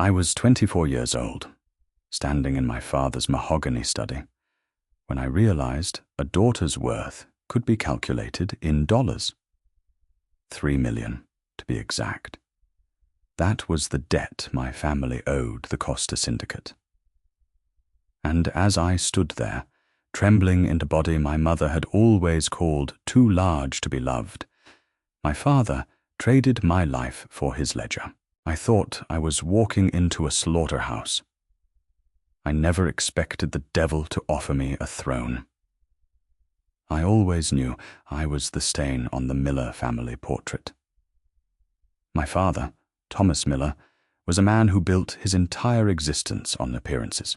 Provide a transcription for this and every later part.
I was 24 years old, standing in my father's mahogany study, when I realized a daughter's worth could be calculated in dollars. 3 million, to be exact. That was the debt my family owed the Costa Syndicate. And as I stood there, trembling in a body my mother had always called too large to be loved, my father traded my life for his ledger. I thought I was walking into a slaughterhouse. I never expected the devil to offer me a throne. I always knew I was the stain on the Miller family portrait. My father, Thomas Miller, was a man who built his entire existence on appearances.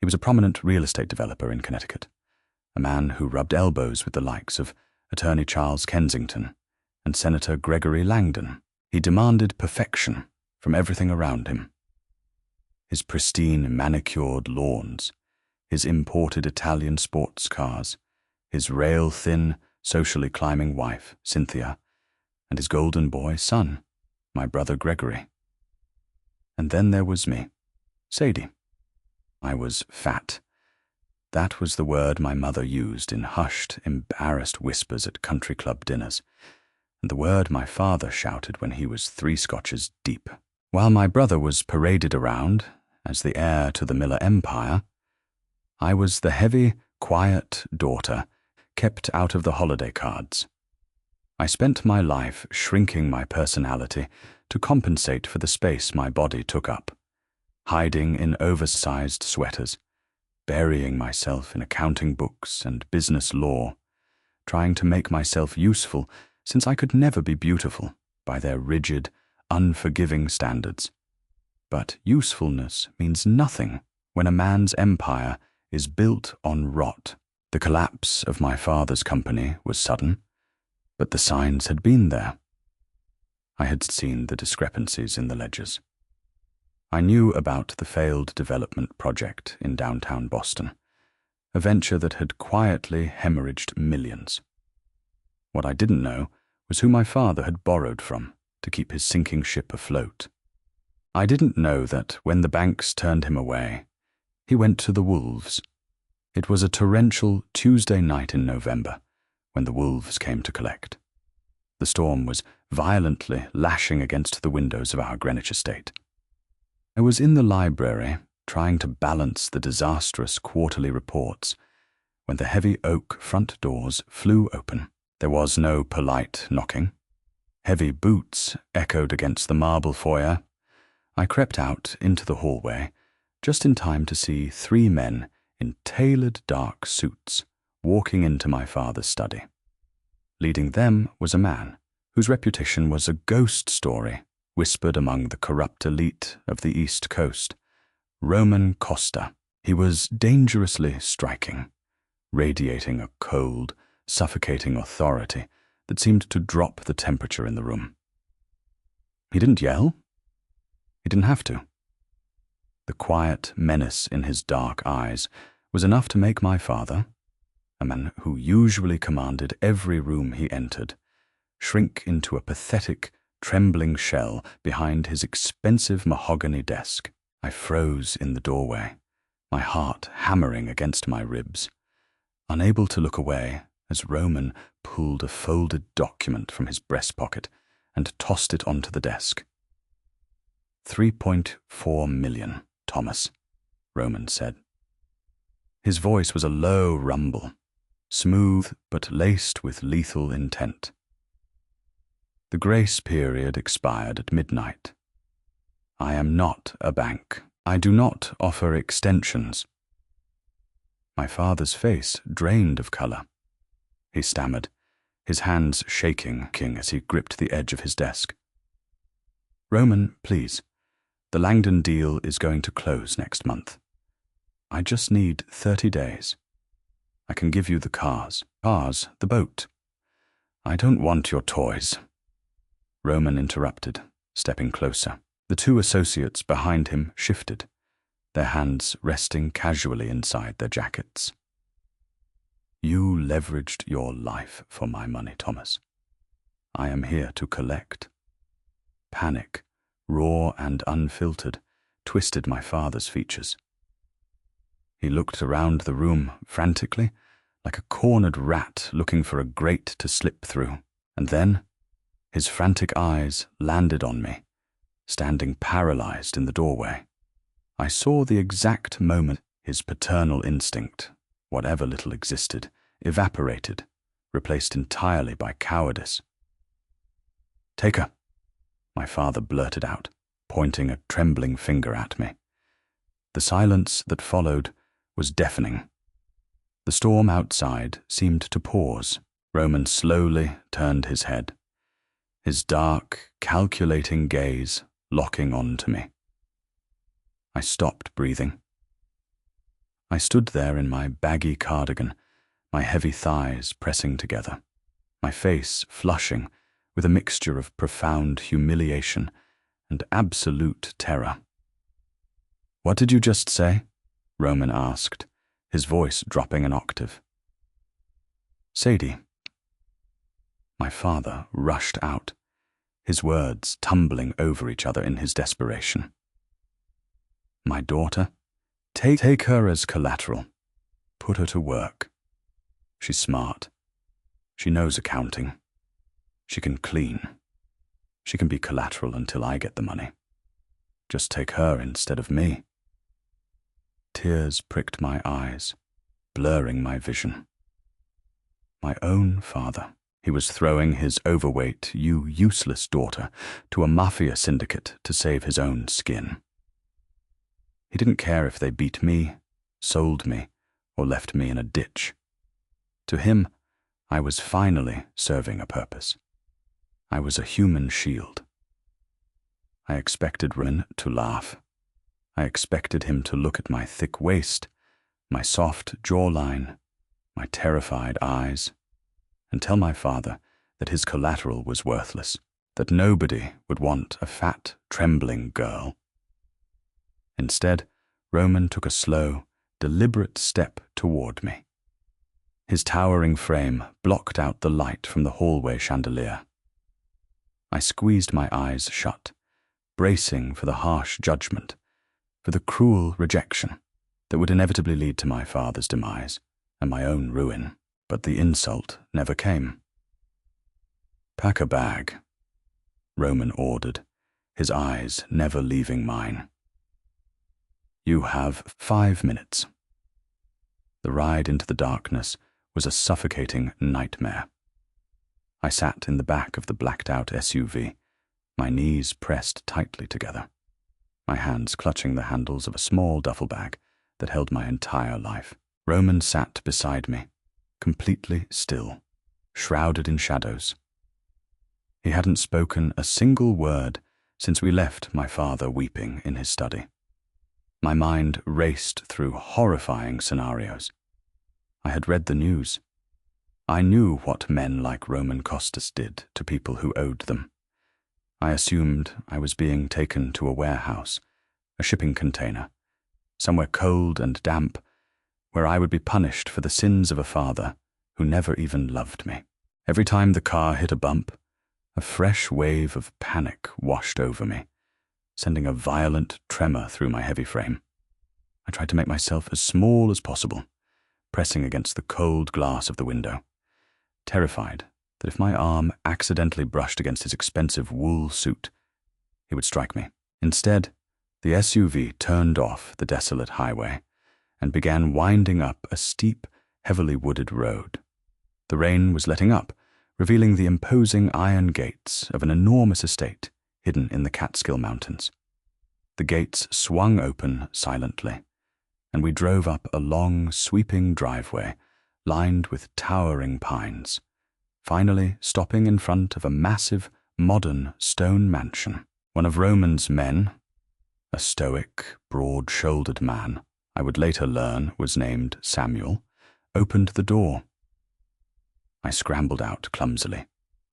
He was a prominent real estate developer in Connecticut, a man who rubbed elbows with the likes of Attorney Charles Kensington and Senator Gregory Langdon. He demanded perfection from everything around him. His pristine manicured lawns, his imported Italian sports cars, his rail-thin, socially climbing wife, Cynthia, and his golden boy son, my brother Gregory. And then there was me, Sadie. I was fat. That was the word my mother used in hushed, embarrassed whispers at country club dinners, and the word my father shouted when he was 3 scotches deep. While my brother was paraded around as the heir to the Miller Empire, I was the heavy, quiet daughter kept out of the holiday cards. I spent my life shrinking my personality to compensate for the space my body took up, hiding in oversized sweaters, burying myself in accounting books and business law, trying to make myself useful since I could never be beautiful by their rigid, unforgiving standards. But usefulness means nothing when a man's empire is built on rot. The collapse of my father's company was sudden, but the signs had been there. I had seen the discrepancies in the ledgers. I knew about the failed development project in downtown Boston, a venture that had quietly hemorrhaged millions. What I didn't know was who my father had borrowed from to keep his sinking ship afloat. I didn't know that when the banks turned him away, he went to the wolves. It was a torrential Tuesday night in November when the wolves came to collect. The storm was violently lashing against the windows of our Greenwich estate. I was in the library trying to balance the disastrous quarterly reports when the heavy oak front doors flew open. There was no polite knocking. Heavy boots echoed against the marble foyer. I crept out into the hallway just in time to see 3 men in tailored dark suits walking into my father's study. Leading them was a man whose reputation was a ghost story whispered among the corrupt elite of the East Coast, Roman Costa. He was dangerously striking, radiating a cold, suffocating authority that seemed to drop the temperature in the room. He didn't yell. He didn't have to. The quiet menace in his dark eyes was enough to make my father, a man who usually commanded every room he entered, shrink into a pathetic, trembling shell behind his expensive mahogany desk. I froze in the doorway, my heart hammering against my ribs, unable to look away as Roman pulled a folded document from his breast pocket and tossed it onto the desk. 3.4 million, Thomas, Roman said. His voice was a low rumble, smooth but laced with lethal intent. The grace period expired at midnight. I am not a bank. I do not offer extensions. My father's face drained of color. He stammered, his hands shaking as he gripped the edge of his desk. Roman, please. The Langdon deal is going to close next month. I just need 30 days. I can give you the cars. Cars, the boat. I don't want your toys. Roman interrupted, stepping closer. The 2 associates behind him shifted, their hands resting casually inside their jackets. You leveraged your life for my money, Thomas. I am here to collect. Panic raw and unfiltered, twisted my father's features. He looked around the room frantically, like a cornered rat looking for a grate to slip through, and then his frantic eyes landed on me, standing paralyzed in the doorway. I saw the exact moment his paternal instinct, whatever little existed, evaporated, replaced entirely by cowardice. "Take her," my father blurted out, pointing a trembling finger at me. The silence that followed was deafening. The storm outside seemed to pause. Roman slowly turned his head, his dark, calculating gaze locking onto me. I stopped breathing. I stood there in my baggy cardigan, my heavy thighs pressing together, my face flushing with a mixture of profound humiliation and absolute terror. "What did you just say?" Roman asked, his voice dropping an octave. "Sadie." My father rushed out, his words tumbling over each other in his desperation. "My daughter? Take her as collateral. Put her to work. She's smart. She knows accounting. She can clean. She can be collateral until I get the money. Just take her instead of me." Tears pricked my eyes, blurring my vision. My own father. He was throwing his overweight, useless daughter to a mafia syndicate to save his own skin. He didn't care if they beat me, sold me, or left me in a ditch. To him, I was finally serving a purpose. I was a human shield. I expected Rin to laugh. I expected him to look at my thick waist, my soft jawline, my terrified eyes, and tell my father that his collateral was worthless, that nobody would want a fat, trembling girl. Instead, Roman took a slow, deliberate step toward me. His towering frame blocked out the light from the hallway chandelier. I squeezed my eyes shut, bracing for the harsh judgment, for the cruel rejection that would inevitably lead to my father's demise and my own ruin. But the insult never came. "Pack a bag," Roman ordered, his eyes never leaving mine. "You have 5 minutes." The ride into the darkness was a suffocating nightmare. I sat in the back of the blacked-out SUV, my knees pressed tightly together, my hands clutching the handles of a small duffel bag that held my entire life. Roman sat beside me, completely still, shrouded in shadows. He hadn't spoken a single word since we left my father weeping in his study. My mind raced through horrifying scenarios. I had read the news. I knew what men like Roman Costas did to people who owed them. I assumed I was being taken to a warehouse, a shipping container, somewhere cold and damp, where I would be punished for the sins of a father who never even loved me. Every time the car hit a bump, a fresh wave of panic washed over me, sending a violent tremor through my heavy frame. I tried to make myself as small as possible, pressing against the cold glass of the window, terrified that if my arm accidentally brushed against his expensive wool suit, he would strike me. Instead, the SUV turned off the desolate highway and began winding up a steep, heavily wooded road. The rain was letting up, revealing the imposing iron gates of an enormous estate hidden in the Catskill Mountains. The gates swung open silently, and we drove up a long, sweeping driveway lined with towering pines, finally stopping in front of a massive, modern stone mansion. One of Roman's men, a stoic, broad-shouldered man I would later learn was named Samuel, opened the door. I scrambled out clumsily,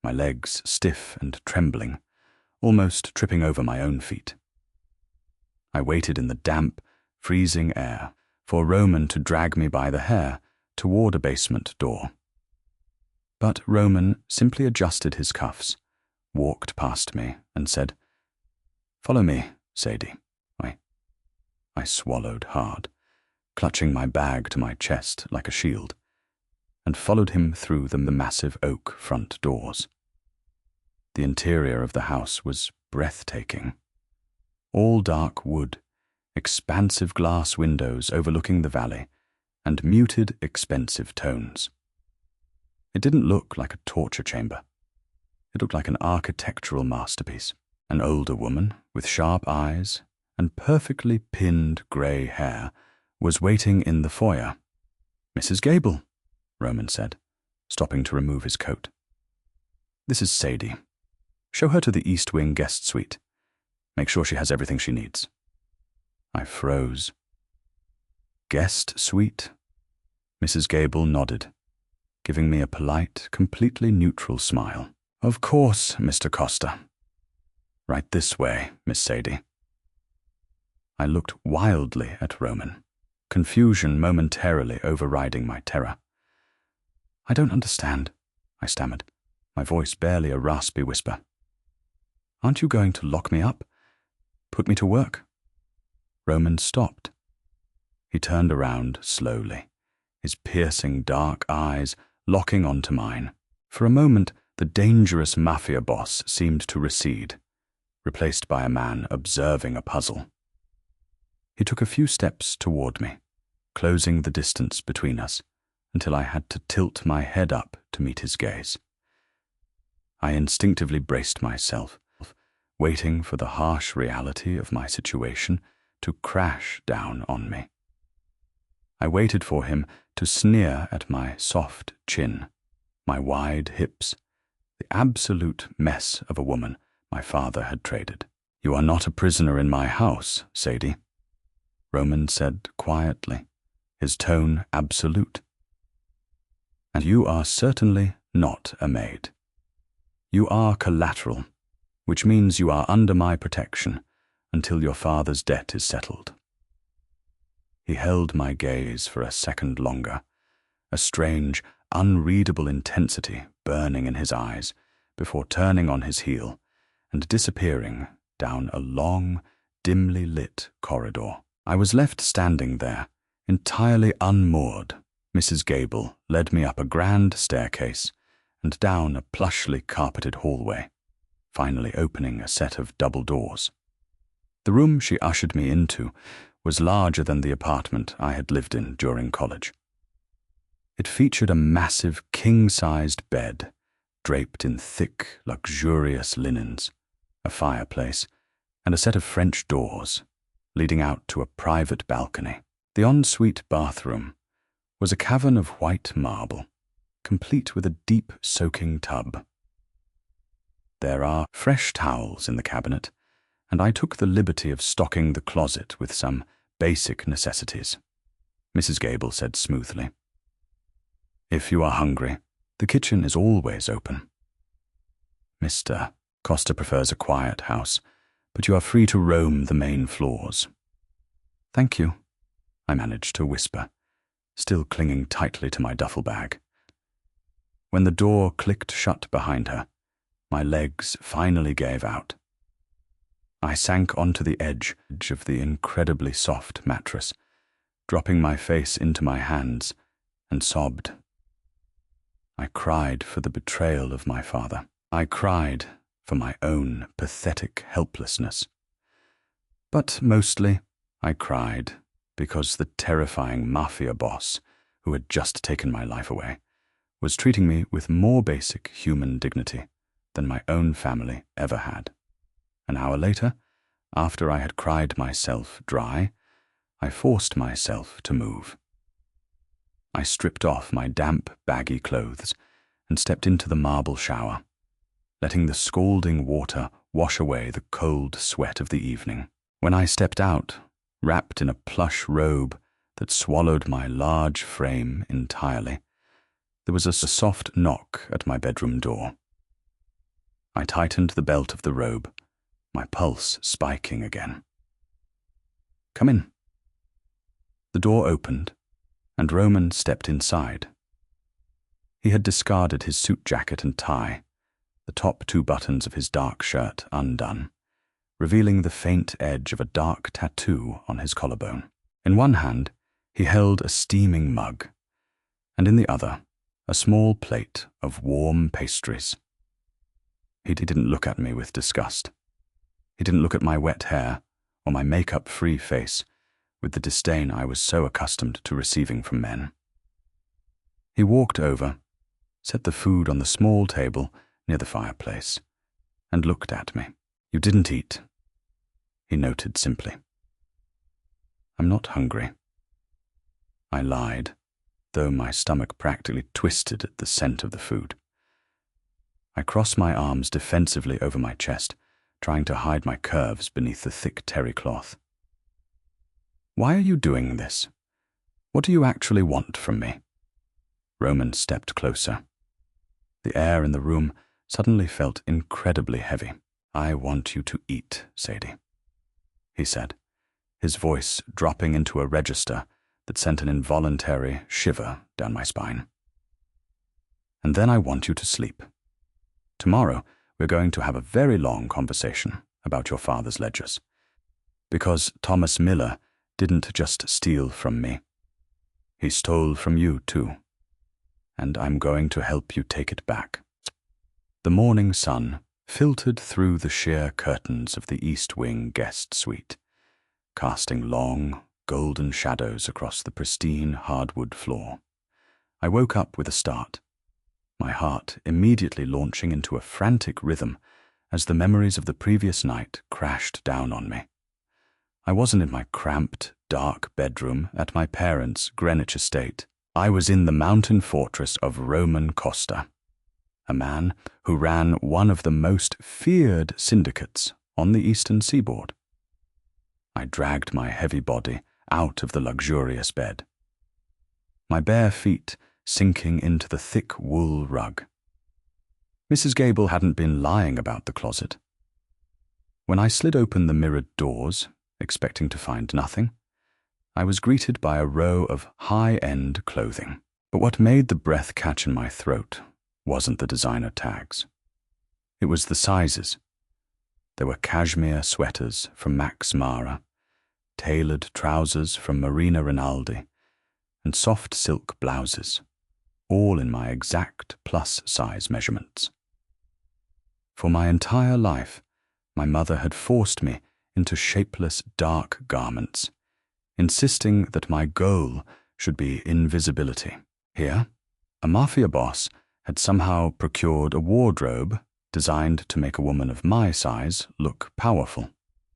my legs stiff and trembling, almost tripping over my own feet. I waited in the damp, freezing air for Roman to drag me by the hair toward a basement door. But Roman simply adjusted his cuffs, walked past me, and said, Follow me, Sadie. I swallowed hard, clutching my bag to my chest like a shield, and followed him through the massive oak front doors. The interior of the house was breathtaking. All dark wood, expansive glass windows overlooking the valley, and muted, expensive tones. It didn't look like a torture chamber. It looked like an architectural masterpiece. An older woman with sharp eyes and perfectly pinned grey hair was waiting in the foyer. "Mrs. Gable," Roman said, stopping to remove his coat. "This is Sadie. Show her to the East Wing guest suite. Make sure she has everything she needs." I froze. "Guest suite?" Mrs. Gable nodded, giving me a polite, completely neutral smile. "Of course, Mr. Costa. Right this way, Miss Sadie." I looked wildly at Roman, confusion momentarily overriding my terror. "I don't understand," I stammered, my voice barely a raspy whisper. "Aren't you going to lock me up? Put me to work?" Roman stopped. He turned around slowly, his piercing dark eyes locking onto mine. For a moment, the dangerous Mafia Boss seemed to recede, replaced by a man observing a puzzle. He took a few steps toward me, closing the distance between us until I had to tilt my head up to meet his gaze. I instinctively braced myself, waiting for the harsh reality of my situation to crash down on me. I waited for him to sneer at my soft chin, my wide hips, the absolute mess of a woman my father had traded. "You are not a prisoner in my house, Sadie," Roman said quietly, his tone absolute. "And you are certainly not a maid. You are collateral, which means you are under my protection until your father's debt is settled." He held my gaze for a second longer, a strange, unreadable intensity burning in his eyes before turning on his heel and disappearing down a long, dimly lit corridor. I was left standing there, entirely unmoored. Mrs. Gable led me up a grand staircase and down a plushly carpeted hallway, finally opening a set of double doors. The room she ushered me into was larger than the apartment I had lived in during college. It featured a massive king-sized bed draped in thick, luxurious linens, a fireplace, and a set of French doors leading out to a private balcony. The ensuite bathroom was a cavern of white marble, complete with a deep soaking tub. There are fresh towels in the cabinet, and I took the liberty of stocking the closet with some basic necessities, Mrs. Gable said smoothly. "If you are hungry, the kitchen is always open. Mr. Costa prefers a quiet house, but you are free to roam the main floors." "Thank you," I managed to whisper, still clinging tightly to my duffel bag. When the door clicked shut behind her, my legs finally gave out. I sank onto the edge of the incredibly soft mattress, dropping my face into my hands, and sobbed. I cried for the betrayal of my father. I cried for my own pathetic helplessness. But mostly, I cried because the terrifying Mafia Boss, who had just taken my life away, was treating me with more basic human dignity than my own family ever had. An hour later, after I had cried myself dry, I forced myself to move. I stripped off my damp, baggy clothes and stepped into the marble shower, letting the scalding water wash away the cold sweat of the evening. When I stepped out, wrapped in a plush robe that swallowed my large frame entirely, there was a soft knock at my bedroom door. I tightened the belt of the robe, my pulse spiking again. "Come in." The door opened, and Roman stepped inside. He had discarded his suit jacket and tie, the top two buttons of his dark shirt undone, revealing the faint edge of a dark tattoo on his collarbone. In one hand, he held a steaming mug, and in the other, a small plate of warm pastries. He didn't look at me with disgust. He didn't look at my wet hair or my makeup-free face with the disdain I was so accustomed to receiving from men. He walked over, set the food on the small table near the fireplace, and looked at me. "You didn't eat," he noted simply. "I'm not hungry." I lied, though my stomach practically twisted at the scent of the food. I crossed my arms defensively over my chest, trying to hide my curves beneath the thick terry cloth. "Why are you doing this? What do you actually want from me?" Roman stepped closer. The air in the room suddenly felt incredibly heavy. "I want you to eat, Sadie," he said, his voice dropping into a register that sent an involuntary shiver down my spine. "And then I want you to sleep. Tomorrow, we're going to have a very long conversation about your father's ledgers. Because Thomas Miller didn't just steal from me. He stole from you too. And I'm going to help you take it back." The morning sun filtered through the sheer curtains of the East Wing guest suite, casting long, golden shadows across the pristine hardwood floor. I woke up with a start, my heart immediately launching into a frantic rhythm as the memories of the previous night crashed down on me. I wasn't in my cramped, dark bedroom at my parents' Greenwich estate. I was in the mountain fortress of Roman Costa, a man who ran one of the most feared syndicates on the eastern seaboard. I dragged my heavy body out of the luxurious bed, my bare feet sinking into the thick wool rug. Mrs. Gable hadn't been lying about the closet. When I slid open the mirrored doors, expecting to find nothing, I was greeted by a row of high-end clothing. But what made the breath catch in my throat wasn't the designer tags. It was the sizes. There were cashmere sweaters from Max Mara, tailored trousers from Marina Rinaldi, and soft silk blouses, all in my exact plus-size measurements. For my entire life, my mother had forced me into shapeless, dark garments, insisting that my goal should be invisibility. Here, a mafia boss had somehow procured a wardrobe designed to make a woman of my size look powerful.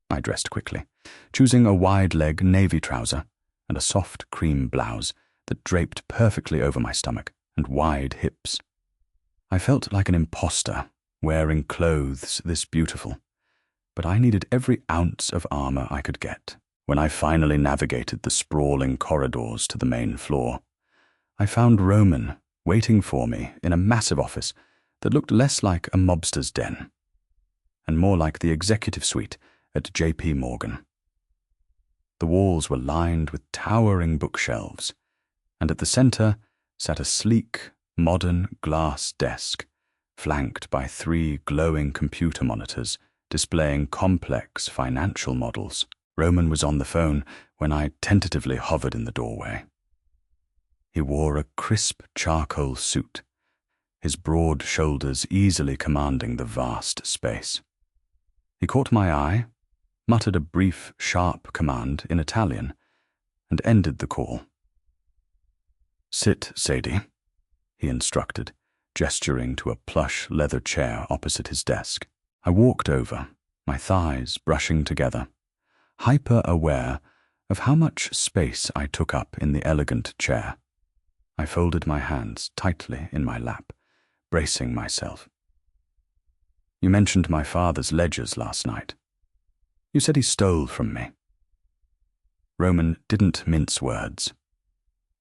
I dressed quickly, choosing a wide-leg navy trouser and a soft cream blouse that draped perfectly over my stomach and wide hips. I felt like an imposter wearing clothes this beautiful, but I needed every ounce of armor I could get. When I finally navigated the sprawling corridors to the main floor, I found Roman waiting for me in a massive office that looked less like a mobster's den and more like the executive suite at J.P. Morgan. The walls were lined with towering bookshelves, and at the center sat a sleek, modern glass desk, flanked by 3 glowing computer monitors displaying complex financial models. Roman was on the phone when I tentatively hovered in the doorway. He wore a crisp charcoal suit, his broad shoulders easily commanding the vast space. He caught my eye, muttered a brief, sharp command in Italian, and ended the call. "Sit, Sadie," he instructed, gesturing to a plush leather chair opposite his desk. I walked over, my thighs brushing together, hyper-aware of how much space I took up in the elegant chair. I folded my hands tightly in my lap, bracing myself. "You mentioned my father's ledgers last night. You said he stole from me." Roman didn't mince words.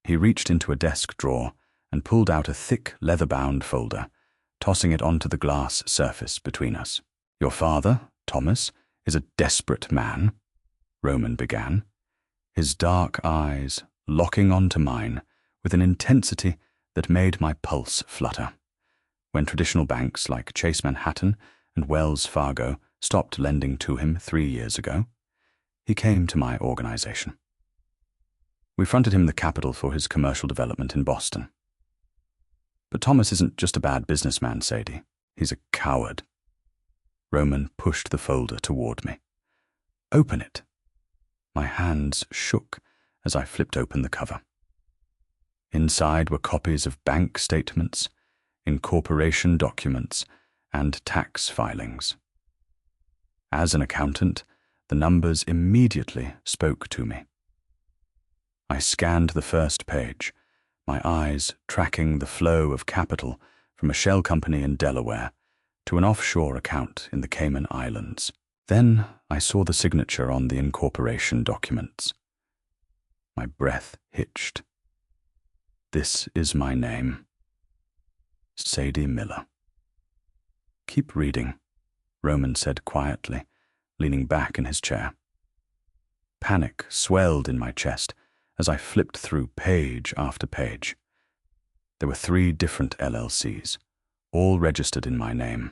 He reached into a desk drawer and pulled out a thick leather-bound folder, tossing it onto the glass surface between us. "Your father, Thomas, is a desperate man," Roman began, his dark eyes locking onto mine with an intensity that made my pulse flutter. When traditional banks like Chase Manhattan and Wells Fargo stopped lending to him 3 years ago, he came to my organization. We fronted him the capital for his commercial development in Boston. But Thomas isn't just a bad businessman, Sadie. He's a coward. Roman pushed the folder toward me. Open it. My hands shook as I flipped open the cover. Inside were copies of bank statements, incorporation documents, and tax filings. As an accountant, the numbers immediately spoke to me. I scanned the first page, my eyes tracking the flow of capital from a shell company in Delaware to an offshore account in the Cayman Islands. Then I saw the signature on the incorporation documents. My breath hitched. This is my name. Sadie Miller. Keep reading, Roman said quietly, leaning back in his chair. Panic swelled in my chest as I flipped through page after page. There were 3 different LLCs, all registered in my name.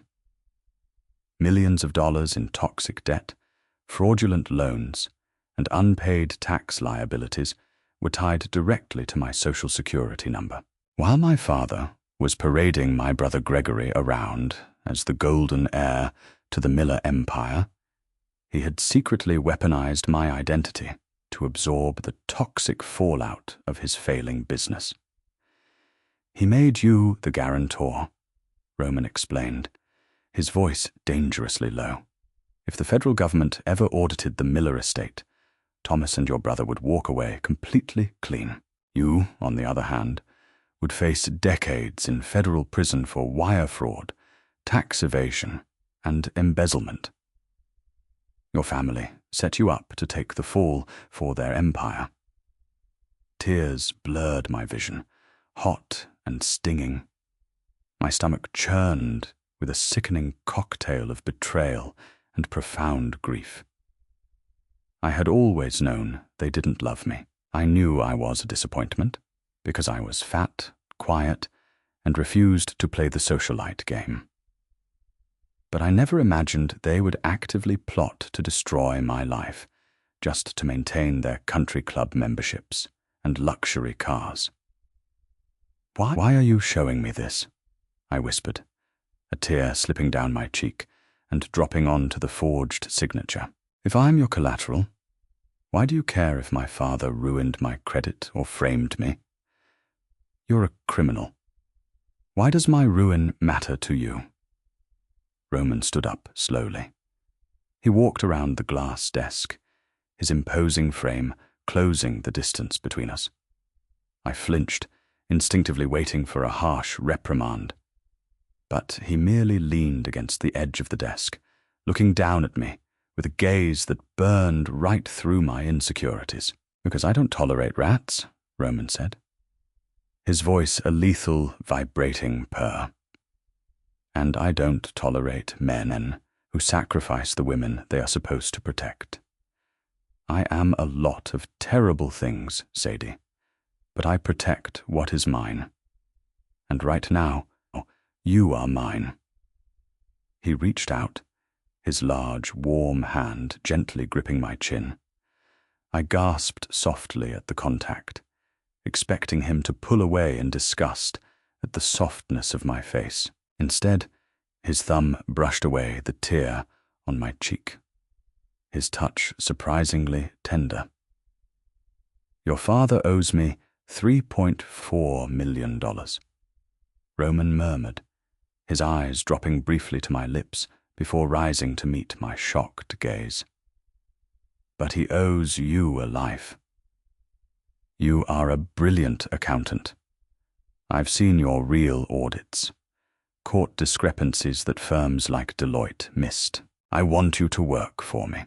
Millions of dollars in toxic debt, fraudulent loans, and unpaid tax liabilities were tied directly to my Social Security number. While my father was parading my brother Gregory around as the golden heir to the Miller empire, he had secretly weaponized my identity to absorb the toxic fallout of his failing business. He made you the guarantor, Roman explained, his voice dangerously low. If the federal government ever audited the Miller estate, Thomas and your brother would walk away completely clean. You, on the other hand, would face decades in federal prison for wire fraud, tax evasion, and embezzlement. Your family set you up to take the fall for their empire. Tears blurred my vision, hot and stinging. My stomach churned with a sickening cocktail of betrayal and profound grief. I had always known they didn't love me. I knew I was a disappointment, because I was fat, quiet, and refused to play the socialite game. But I never imagined they would actively plot to destroy my life, just to maintain their country club memberships and luxury cars. Why are you showing me this? I whispered, a tear slipping down my cheek and dropping onto the forged signature. If I'm your collateral, why do you care if my father ruined my credit or framed me? You're a criminal. Why does my ruin matter to you? Roman stood up slowly. He walked around the glass desk, his imposing frame closing the distance between us. I flinched, instinctively waiting for a harsh reprimand. But he merely leaned against the edge of the desk, looking down at me with a gaze that burned right through my insecurities. Because I don't tolerate rats, Roman said, his voice a lethal, vibrating purr. And I don't tolerate men who sacrifice the women they are supposed to protect. I am a lot of terrible things, Sadie, but I protect what is mine. And right now, you are mine. He reached out, his large, warm hand gently gripping my chin. I gasped softly at the contact, expecting him to pull away in disgust at the softness of my face. Instead, his thumb brushed away the tear on my cheek, his touch surprisingly tender. Your father owes me $3.4 million, Roman murmured, his eyes dropping briefly to my lips before rising to meet my shocked gaze. But he owes you a life. You are a brilliant accountant. I've seen your real audits, caught discrepancies that firms like Deloitte missed. I want you to work for me.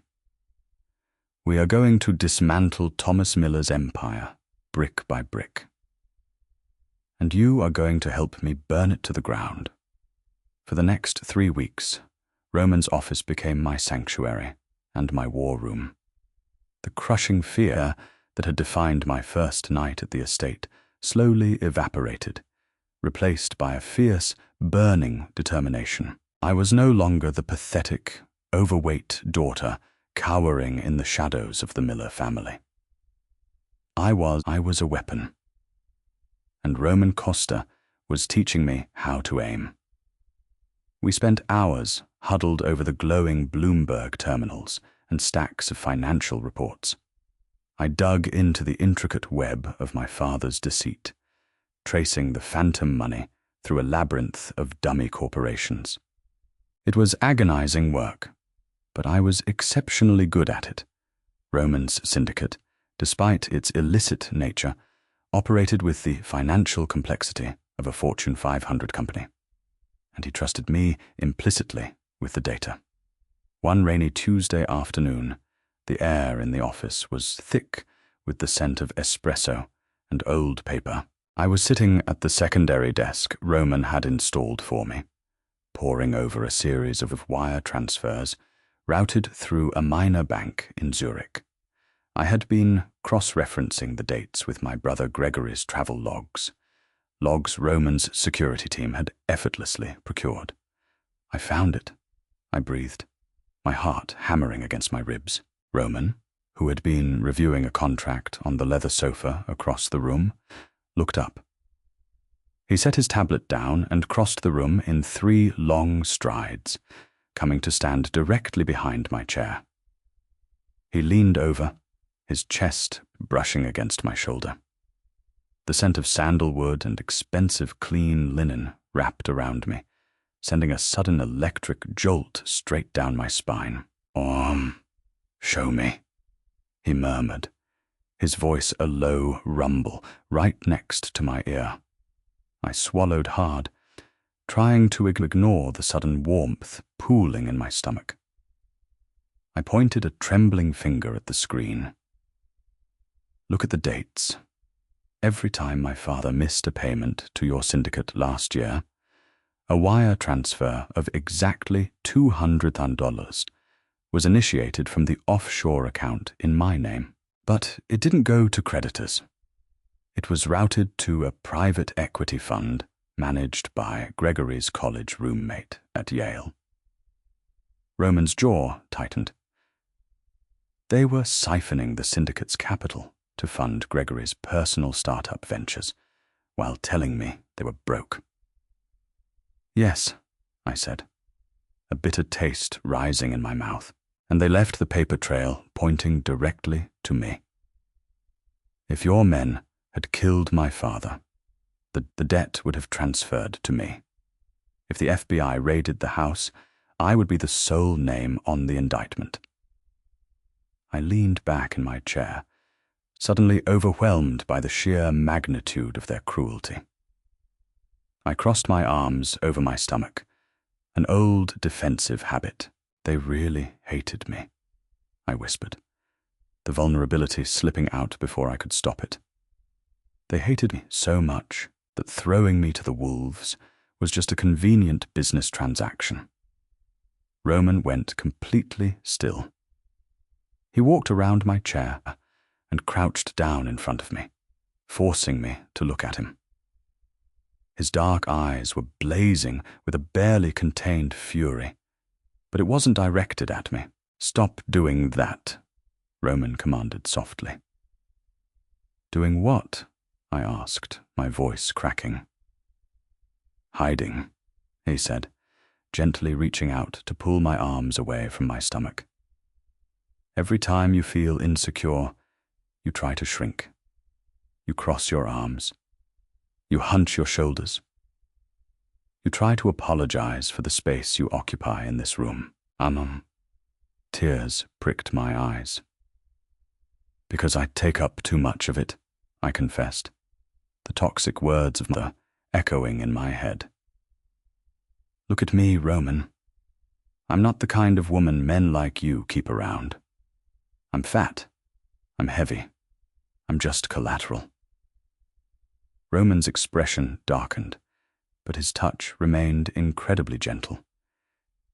We are going to dismantle Thomas Miller's empire, brick by brick. And you are going to help me burn it to the ground. For the next 3 weeks, Roman's office became my sanctuary and my war room. The crushing fear that had defined my first night at the estate slowly evaporated, replaced by a fierce, burning determination. I was no longer the pathetic, overweight daughter cowering in the shadows of the Miller family. I was a weapon, and Roman Costa was teaching me how to aim. We spent hours huddled over the glowing Bloomberg terminals and stacks of financial reports. I dug into the intricate web of my father's deceit, tracing the phantom money through a labyrinth of dummy corporations. It was agonizing work, but I was exceptionally good at it. Roman's syndicate, despite its illicit nature, operated with the financial complexity of a Fortune 500 company, and he trusted me implicitly with the data. One rainy Tuesday afternoon, the air in the office was thick with the scent of espresso and old paper. I was sitting at the secondary desk Roman had installed for me, poring over a series of wire transfers routed through a minor bank in Zurich. I had been cross-referencing the dates with my brother Gregory's travel logs Roman's security team had effortlessly procured. I found it, I breathed, my heart hammering against my ribs. Roman, who had been reviewing a contract on the leather sofa across the room, looked up. He set his tablet down and crossed the room in 3 long strides, coming to stand directly behind my chair. He leaned over, his chest brushing against my shoulder. The scent of sandalwood and expensive clean linen wrapped around me, sending a sudden electric jolt straight down my spine. Show me, he murmured, his voice a low rumble right next to my ear. I swallowed hard, trying to ignore the sudden warmth pooling in my stomach. I pointed a trembling finger at the screen. Look at the dates. Every time my father missed a payment to your syndicate last year, a wire transfer of exactly $200,000 was initiated from the offshore account in my name. But it didn't go to creditors. It was routed to a private equity fund managed by Gregory's college roommate at Yale. Roman's jaw tightened. They were siphoning the syndicate's capital to fund Gregory's personal startup ventures, while telling me they were broke. Yes, I said, a bitter taste rising in my mouth, and they left the paper trail pointing directly to me. If your men had killed my father, the debt would have transferred to me. If the FBI raided the house, I would be the sole name on the indictment. I leaned back in my chair, suddenly overwhelmed by the sheer magnitude of their cruelty. I crossed my arms over my stomach, an old defensive habit. They really hated me, I whispered, the vulnerability slipping out before I could stop it. They hated me so much that throwing me to the wolves was just a convenient business transaction. Roman went completely still. He walked around my chair and crouched down in front of me, forcing me to look at him. His dark eyes were blazing with a barely contained fury, but it wasn't directed at me. Stop doing that, Roman commanded softly. Doing what? I asked, my voice cracking. Hiding, he said, gently reaching out to pull my arms away from my stomach. Every time you feel insecure, you try to shrink. You cross your arms. You hunch your shoulders. You try to apologize for the space you occupy in this room. Tears pricked my eyes. Because I take up too much of it, I confessed, the toxic words of the echoing in my head. Look at me, Roman. I'm not the kind of woman men like you keep around. I'm fat. I'm heavy. I'm just collateral. Roman's expression darkened, but his touch remained incredibly gentle.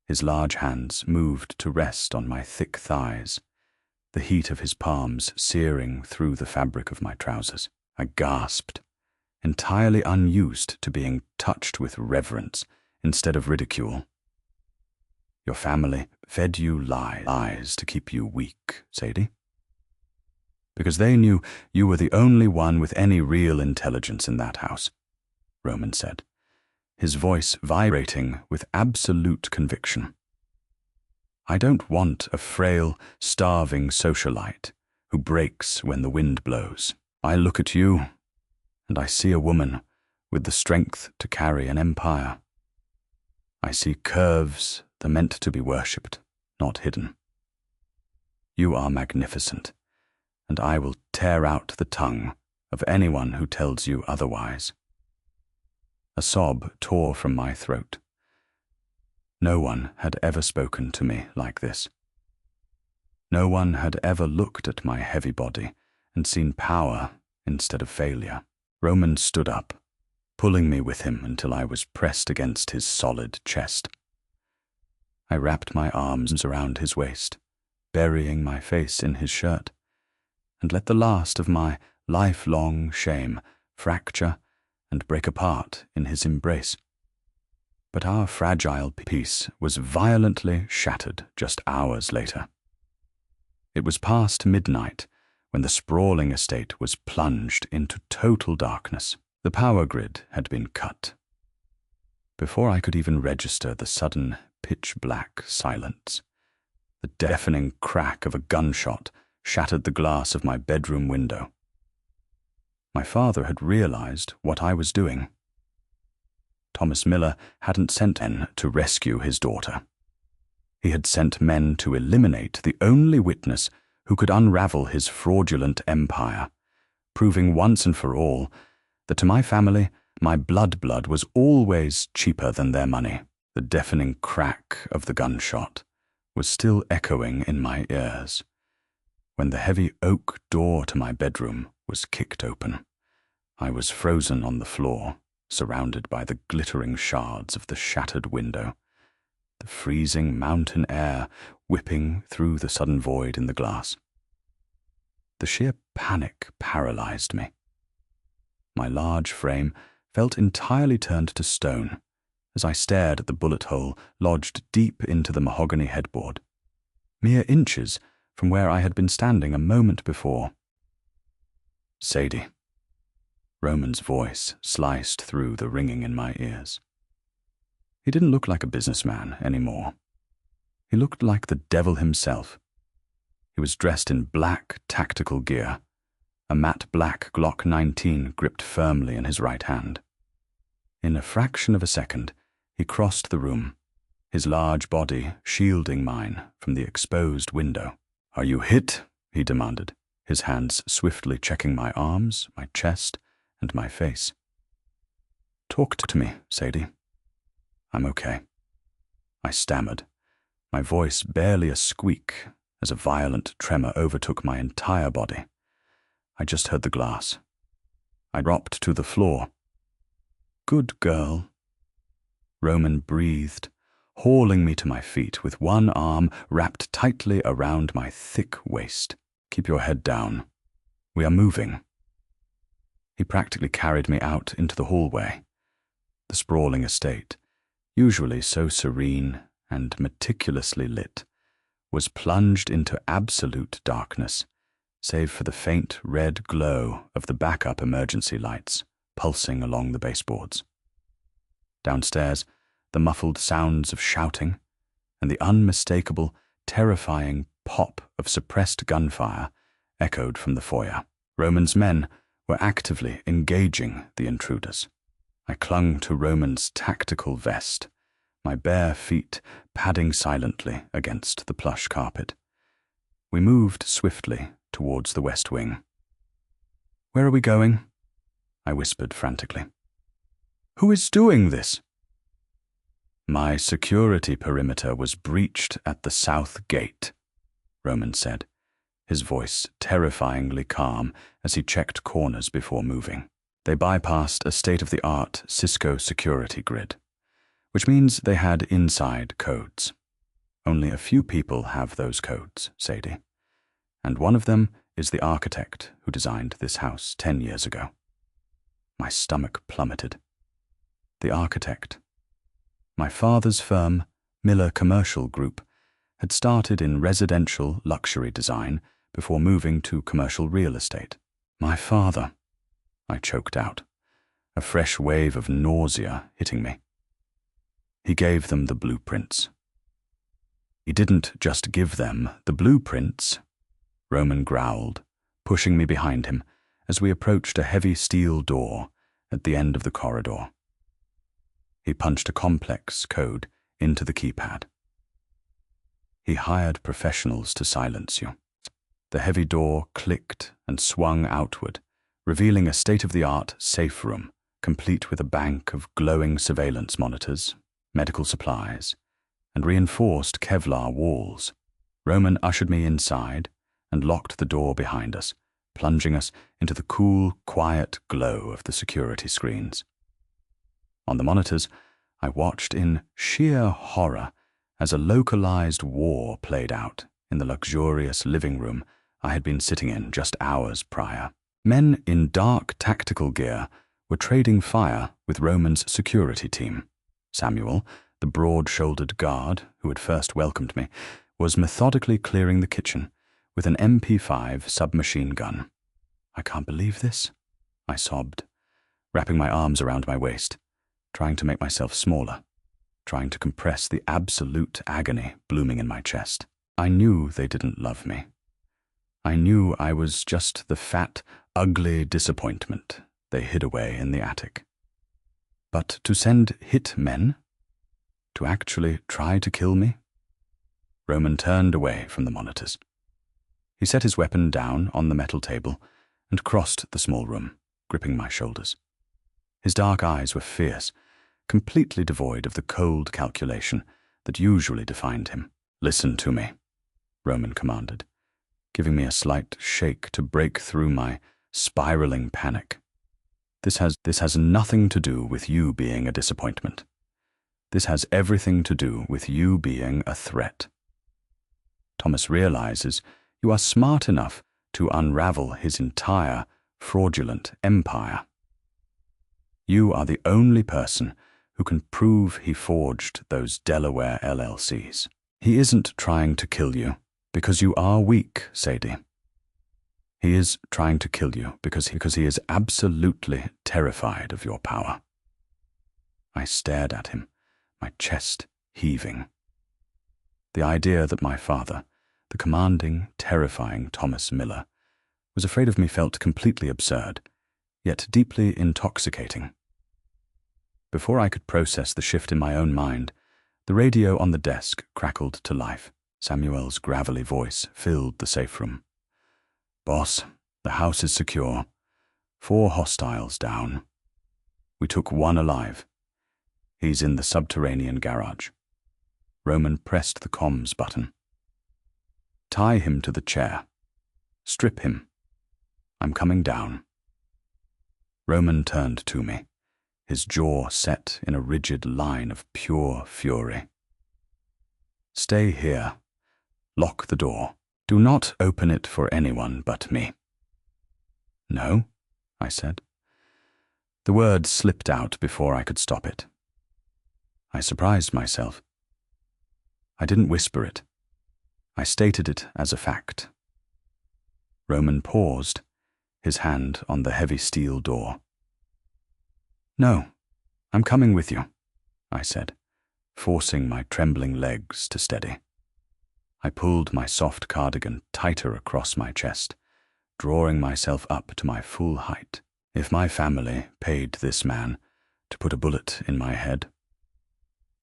His large hands moved to rest on my thick thighs, the heat of his palms searing through the fabric of my trousers. I gasped, entirely unused to being touched with reverence instead of ridicule. Your family fed you lies to keep you weak, Sadie. Because they knew you were the only one with any real intelligence in that house, Roman said, his voice vibrating with absolute conviction. I don't want a frail, starving socialite who breaks when the wind blows. I look at you, and I see a woman with the strength to carry an empire. I see curves that are meant to be worshipped, not hidden. You are magnificent, and I will tear out the tongue of anyone who tells you otherwise. A sob tore from my throat. No one had ever spoken to me like this. No one had ever looked at my heavy body and seen power instead of failure. Roman stood up, pulling me with him until I was pressed against his solid chest. I wrapped my arms around his waist, burying my face in his shirt, and let the last of my lifelong shame fracture and break apart in his embrace. But our fragile peace was violently shattered just hours later. It was past midnight when the sprawling estate was plunged into total darkness. The power grid had been cut. Before I could even register the sudden pitch-black silence, the deafening crack of a gunshot shattered the glass of my bedroom window. My father had realized what I was doing. Thomas Miller hadn't sent men to rescue his daughter. He had sent men to eliminate the only witness who could unravel his fraudulent empire, proving once and for all that to my family, my blood was always cheaper than their money. The deafening crack of the gunshot was still echoing in my ears when the heavy oak door to my bedroom was kicked open. I was frozen on the floor, surrounded by the glittering shards of the shattered window, the freezing mountain air whipping through the sudden void in the glass. The sheer panic paralyzed me. My large frame felt entirely turned to stone as I stared at the bullet hole lodged deep into the mahogany headboard, mere inches from where I had been standing a moment before. Sadie. Roman's voice sliced through the ringing in my ears. He didn't look like a businessman anymore. He looked like the devil himself. He was dressed in black tactical gear, a matte black Glock 19 gripped firmly in his right hand. In a fraction of a second, he crossed the room, his large body shielding mine from the exposed window. "Are you hit?" he demanded, his hands swiftly checking my arms, my chest, and my face. "Talk to me, Sadie." "I'm okay," I stammered, my voice barely a squeak as a violent tremor overtook my entire body. I just heard the glass. I dropped to the floor. "Good girl." Roman breathed, hauling me to my feet with one arm wrapped tightly around my thick waist. "Keep your head down. We are moving." He practically carried me out into the hallway. The sprawling estate, usually so serene and meticulously lit, was plunged into absolute darkness, save for the faint red glow of the backup emergency lights pulsing along the baseboards. Downstairs, the muffled sounds of shouting and the unmistakable, terrifying pop of suppressed gunfire echoed from the foyer. Roman's men were actively engaging the intruders. I clung to Roman's tactical vest, my bare feet padding silently against the plush carpet. We moved swiftly towards the West Wing. "Where are we going?" I whispered frantically. "Who is doing this?" "My security perimeter was breached at the south gate," Roman said, his voice terrifyingly calm as he checked corners before moving. They bypassed a state-of-the-art Cisco security grid, which means they had inside codes. Only a few people have those codes, Sadie, and one of them is the architect who designed this house 10 years ago. My stomach plummeted. The architect. My father's firm, Miller Commercial Group had started in residential luxury design before moving to commercial real estate. My father, I choked out, a fresh wave of nausea hitting me. He gave them the blueprints. He didn't just give them the blueprints, Roman growled, pushing me behind him as we approached a heavy steel door at the end of the corridor. He punched a complex code into the keypad. He hired professionals to silence you. The heavy door clicked and swung outward, revealing a state-of-the-art safe room, complete with a bank of glowing surveillance monitors, medical supplies, and reinforced Kevlar walls. Roman ushered me inside and locked the door behind us, plunging us into the cool, quiet glow of the security screens. On the monitors, I watched in sheer horror as a localized war played out in the luxurious living room I had been sitting in just hours prior. Men in dark tactical gear were trading fire with Roman's security team. Samuel, the broad-shouldered guard who had first welcomed me, was methodically clearing the kitchen with an MP5 submachine gun. "I can't believe this," I sobbed, wrapping my arms around my waist, trying to make myself smaller, trying to compress the absolute agony blooming in my chest. I knew they didn't love me. I knew I was just the fat, ugly disappointment they hid away in the attic. But to send hit men? To actually try to kill me? Roman turned away from the monitors. He set his weapon down on the metal table and crossed the small room, gripping my shoulders. His dark eyes were fierce, completely devoid of the cold calculation that usually defined him. "Listen to me," Roman commanded, giving me a slight shake to break through my spiraling panic. This has nothing to do with you being a disappointment. This has everything to do with you being a threat. Thomas realizes you are smart enough to unravel his entire fraudulent empire. You are the only person who can prove he forged those Delaware LLCs. He isn't trying to kill you because you are weak, Sadie. He is trying to kill you because he is absolutely terrified of your power. I stared at him, my chest heaving. The idea that my father, the commanding, terrifying Thomas Miller, was afraid of me felt completely absurd, yet deeply intoxicating. Before I could process the shift in my own mind, the radio on the desk crackled to life. Samuel's gravelly voice filled the safe room. "Boss, the house is secure. 4 hostiles down. We took 1 alive. He's in the subterranean garage." Roman pressed the comms button. "Tie him to the chair. Strip him. I'm coming down." Roman turned to me, his jaw set in a rigid line of pure fury. "Stay here. Lock the door. Do not open it for anyone but me." "No," I said. The word slipped out before I could stop it. I surprised myself. I didn't whisper it. I stated it as a fact. Roman paused, his hand on the heavy steel door. "No, I'm coming with you," I said, forcing my trembling legs to steady. I pulled my soft cardigan tighter across my chest, drawing myself up to my full height. If my family paid this man to put a bullet in my head,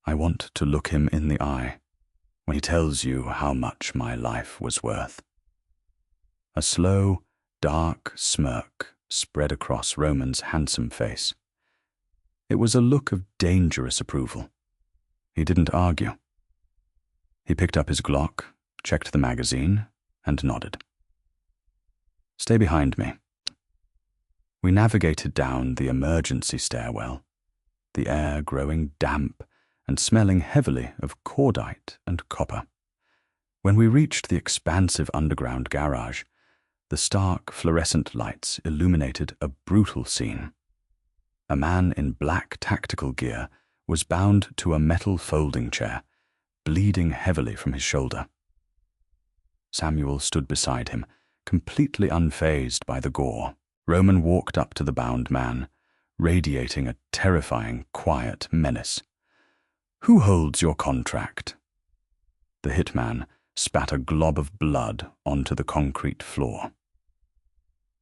I want to look him in the eye when he tells you how much my life was worth. A slow, dark smirk spread across Roman's handsome face. It was a look of dangerous approval. He didn't argue. He picked up his Glock, checked the magazine, and nodded. "Stay behind me." We navigated down the emergency stairwell, the air growing damp and smelling heavily of cordite and copper. When we reached the expansive underground garage, the stark fluorescent lights illuminated a brutal scene. A man in black tactical gear was bound to a metal folding chair, bleeding heavily from his shoulder. Samuel stood beside him, completely unfazed by the gore. Roman walked up to the bound man, radiating a terrifying, quiet menace. "Who holds your contract?" The hitman spat a glob of blood onto the concrete floor.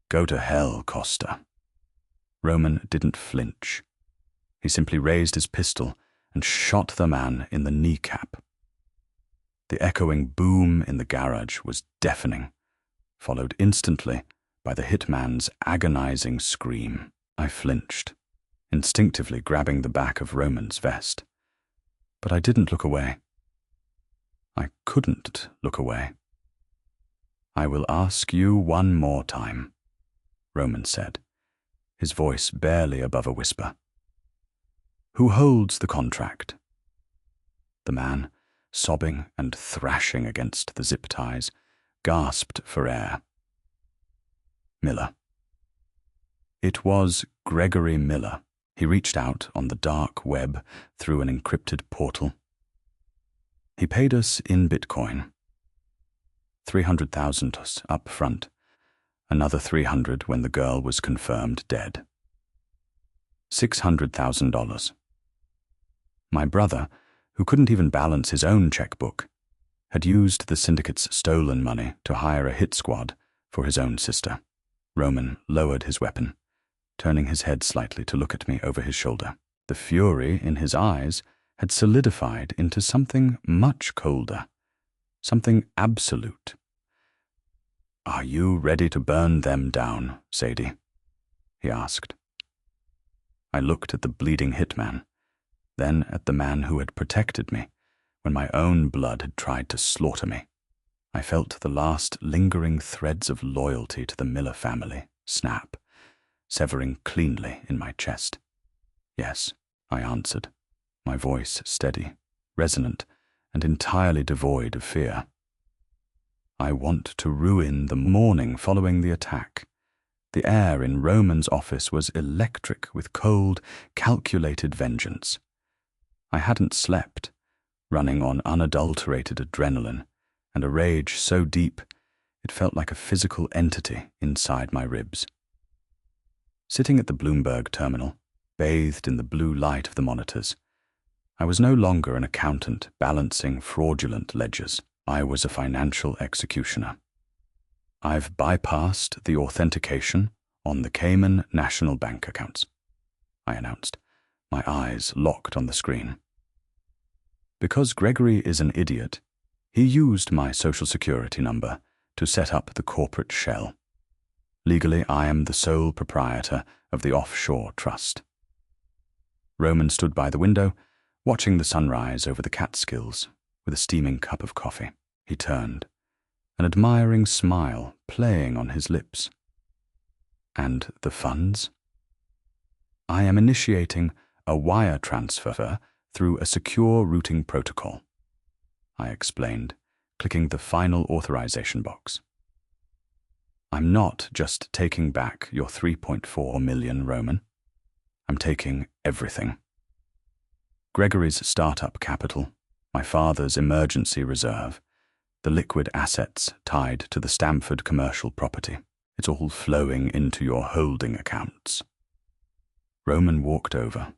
"Go to hell, Costa." Roman didn't flinch. He simply raised his pistol and shot the man in the kneecap. The echoing boom in the garage was deafening, followed instantly by the hitman's agonizing scream. I flinched, instinctively grabbing the back of Roman's vest. But I didn't look away. I couldn't look away. "I will ask you one more time," Roman said, his voice barely above a whisper. "Who holds the contract?" The man, sobbing and thrashing against the zip ties, gasped for air. "Miller." It was Gregory Miller. He reached out on the dark web through an encrypted portal. He paid us in Bitcoin. 300,000 up front, another 300 when the girl was confirmed dead. $600,000. My brother, who couldn't even balance his own checkbook, had used the syndicate's stolen money to hire a hit squad for his own sister. Roman lowered his weapon, turning his head slightly to look at me over his shoulder. The fury in his eyes had solidified into something much colder, something absolute. "Are you ready to burn them down, Sadie?" he asked. I looked at the bleeding hitman, then at the man who had protected me when my own blood had tried to slaughter me. I felt the last lingering threads of loyalty to the Miller family snap, severing cleanly in my chest. "Yes," I answered, my voice steady, resonant, and entirely devoid of fear. "I want to ruin the morning following the attack." The air in Roman's office was electric with cold, calculated vengeance. I hadn't slept, running on unadulterated adrenaline, and a rage so deep it felt like a physical entity inside my ribs. Sitting at the Bloomberg terminal, bathed in the blue light of the monitors, I was no longer an accountant balancing fraudulent ledgers. I was a financial executioner. "I've bypassed the authentication on the Cayman National Bank accounts," I announced, my eyes locked on the screen. Because Gregory is an idiot, he used my social security number to set up the corporate shell. Legally, I am the sole proprietor of the offshore trust. Roman stood by the window, watching the sunrise over the Catskills with a steaming cup of coffee. He turned, an admiring smile playing on his lips. "And the funds?" "I am initiating a wire transfer through a secure routing protocol," I explained, clicking the final authorization box. "I'm not just taking back your 3.4 million, Roman. I'm taking everything. Gregory's startup capital, my father's emergency reserve, the liquid assets tied to the Stamford commercial property. It's all flowing into your holding accounts." Roman walked over,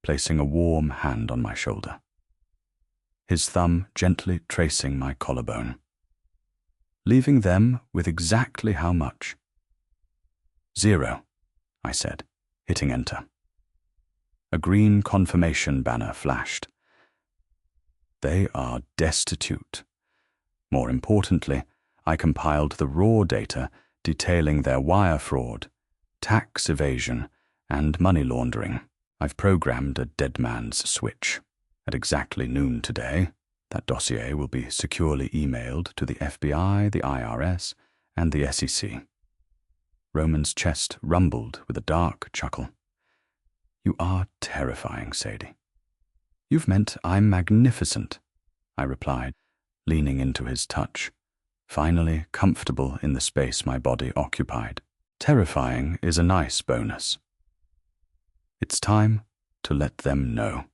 placing a warm hand on my shoulder, his thumb gently tracing my collarbone. "Leaving them with exactly how much?" "0, I said, hitting enter. A green confirmation banner flashed. They are destitute. More importantly, I compiled the raw data detailing their wire fraud, tax evasion, and money laundering. I've programmed a dead man's switch. At exactly noon today, that dossier will be securely emailed to the FBI, the IRS, and the SEC. Roman's chest rumbled with a dark chuckle. "You are terrifying, Sadie." "You've meant I'm magnificent," I replied, leaning into his touch, finally comfortable in the space my body occupied. "Terrifying is a nice bonus." "It's time to let them know,"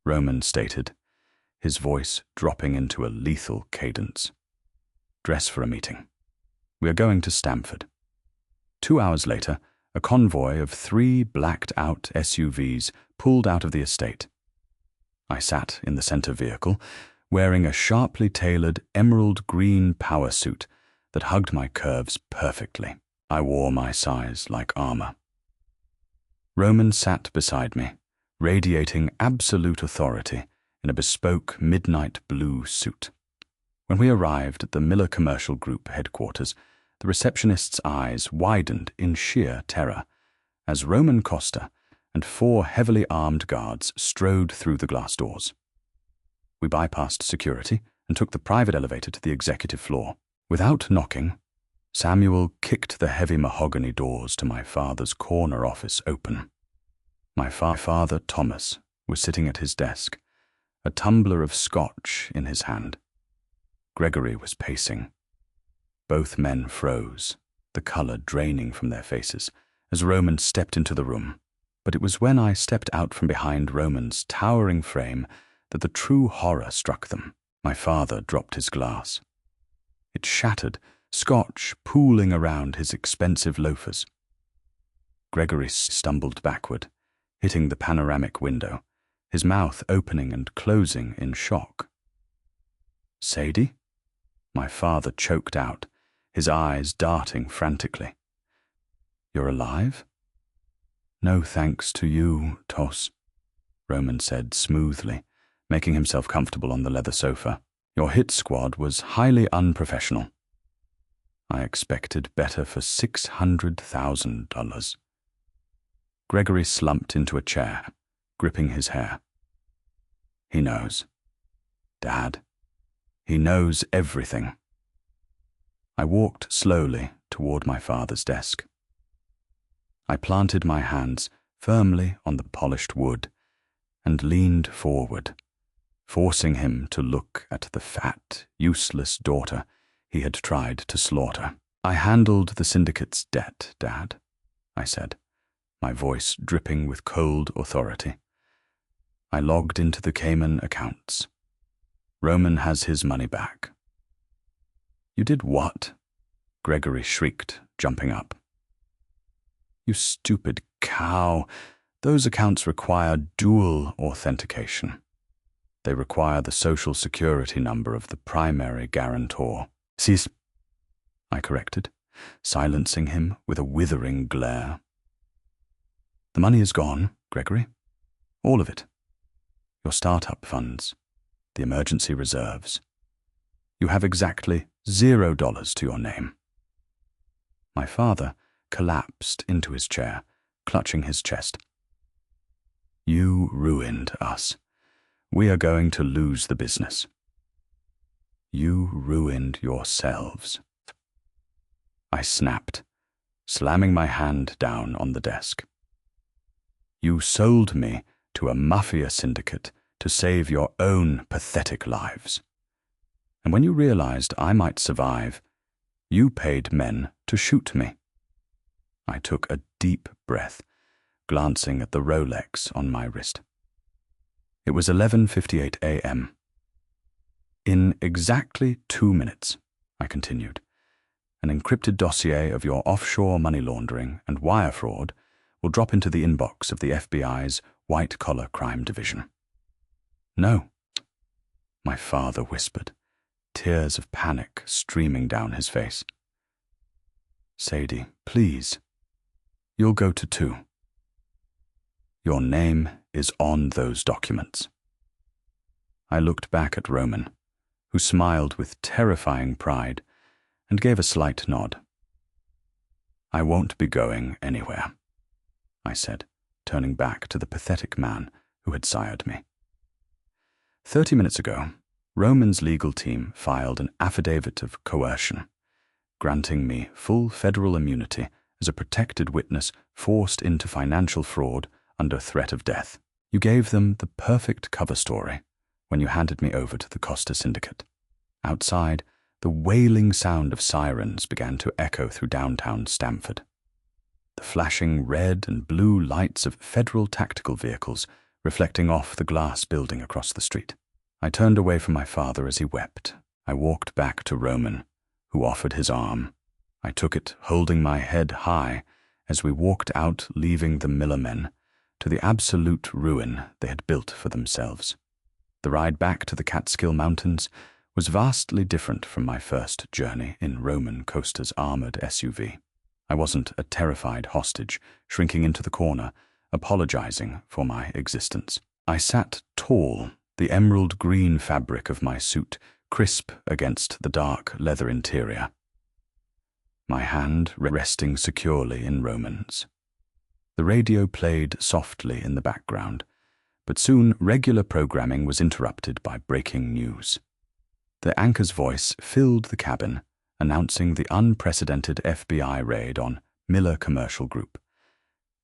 Roman stated, his voice dropping into a lethal cadence. "Dress for a meeting. We are going to Stamford." 2 hours later, a convoy of 3 blacked-out SUVs pulled out of the estate. I sat in the center vehicle, wearing a sharply tailored emerald green power suit that hugged my curves perfectly. I wore my size like armor. Roman sat beside me, radiating absolute authority in a bespoke midnight blue suit. When we arrived at the Miller Commercial Group headquarters, the receptionist's eyes widened in sheer terror as Roman Costa and 4 heavily armed guards strode through the glass doors. We bypassed security and took the private elevator to the executive floor. Without knocking, Samuel kicked the heavy mahogany doors to my father's corner office open. My father, Thomas, was sitting at his desk, a tumbler of scotch in his hand. Gregory was pacing. Both men froze, the color draining from their faces, as Roman stepped into the room. But it was when I stepped out from behind Roman's towering frame that the true horror struck them. My father dropped his glass. It shattered, scotch pooling around his expensive loafers. Gregory stumbled backward, hitting the panoramic window, his mouth opening and closing in shock. "Sadie?" My father choked out, his eyes darting frantically. "You're alive?" "No thanks to you, Tos," Roman said smoothly, making himself comfortable on the leather sofa. "Your hit squad was highly unprofessional. I expected better for $600,000. Gregory slumped into a chair, gripping his hair. "He knows. Dad, he knows everything." I walked slowly toward my father's desk. I planted my hands firmly on the polished wood and leaned forward, forcing him to look at the fat, useless daughter he had tried to slaughter. "I handled the syndicate's debt, Dad," I said, my voice dripping with cold authority. "I logged into the Cayman accounts. Roman has his money back." "You did what?" Gregory shrieked, jumping up. "You stupid cow. Those accounts require dual authentication. They require the social security number of the primary guarantor." "Sis," I corrected, silencing him with a withering glare. "The money is gone, Gregory. All of it. Your startup funds, the emergency reserves. You have exactly $0 to your name." My father collapsed into his chair, clutching his chest. "You ruined us. We are going to lose the business." "You ruined yourselves." I snapped, slamming my hand down on the desk. "You sold me to a mafia syndicate to save your own pathetic lives. And when you realized I might survive, you paid men to shoot me." I took a deep breath, glancing at the Rolex on my wrist. It was 11:58 a.m. "In exactly 2 minutes," I continued, "an encrypted dossier of your offshore money laundering and wire fraud will drop into the inbox of the FBI's white-collar crime division." "No," my father whispered, tears of panic streaming down his face. "Sadie, please. You'll go to 2. Your name is on those documents." I looked back at Roman, who smiled with terrifying pride and gave a slight nod. "I won't be going anywhere," I said, turning back to the pathetic man who had sired me. 30 minutes ago, Roman's legal team filed an affidavit of coercion, granting me full federal immunity as a protected witness forced into financial fraud under threat of death. You gave them the perfect cover story when you handed me over to the Costa Syndicate. Outside, the wailing sound of sirens began to echo through downtown Stamford. The flashing red and blue lights of federal tactical vehicles reflecting off the glass building across the street. I turned away from my father as he wept. I walked back to Roman, who offered his arm. I took it, holding my head high, as we walked out, leaving the Miller men to the absolute ruin they had built for themselves. The ride back to the Catskill Mountains was vastly different from my first journey in Roman Coaster's armored SUV. I wasn't a terrified hostage, shrinking into the corner, apologizing for my existence. I sat tall, the emerald green fabric of my suit crisp against the dark leather interior, my hand resting securely in Roman's. The radio played softly in the background, but soon regular programming was interrupted by breaking news. The anchor's voice filled the cabin, announcing the unprecedented FBI raid on Miller Commercial Group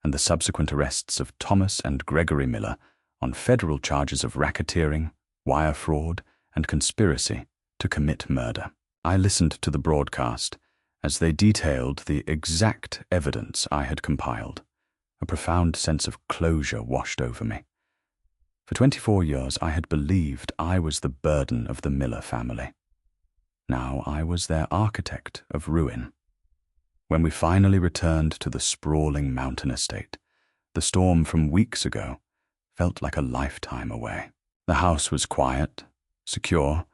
and the subsequent arrests of Thomas and Gregory Miller on federal charges of racketeering, wire fraud, and conspiracy to commit murder. I listened to the broadcast as they detailed the exact evidence I had compiled. A profound sense of closure washed over me. For 24 years, I had believed I was the burden of the Miller family. Now I was their architect of ruin. When we finally returned to the sprawling mountain estate, the storm from weeks ago felt like a lifetime away. The house was quiet, secure,